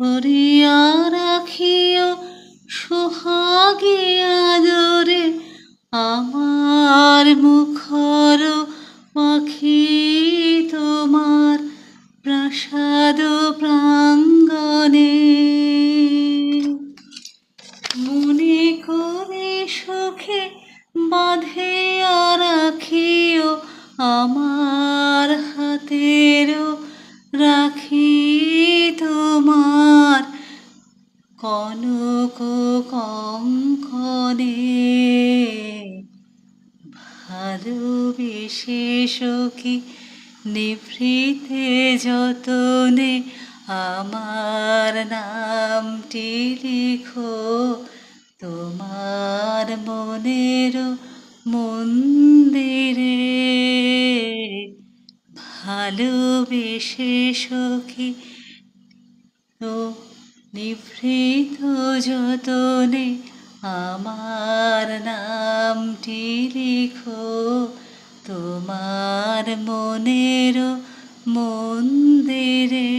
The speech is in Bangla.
ধরিয়া রাখিও সোহাগে আদরে আমার মুখর পাখি তোমার প্রাসাদ প্রাঙ্গণে। মনে করে সুখে বাঁধিয়া রাখিও আমার হাতের রাখি তোমার কনক কঙ্কণে। ভালোবেসে সখী নিভৃতে যতনে আমার নামটি লিখো তোমার মনের মন্দিরে। ভালোবেসে সখী তো নিভৃত যতনে আমার নামটি লিখো তোমার মনের মন্দিরে।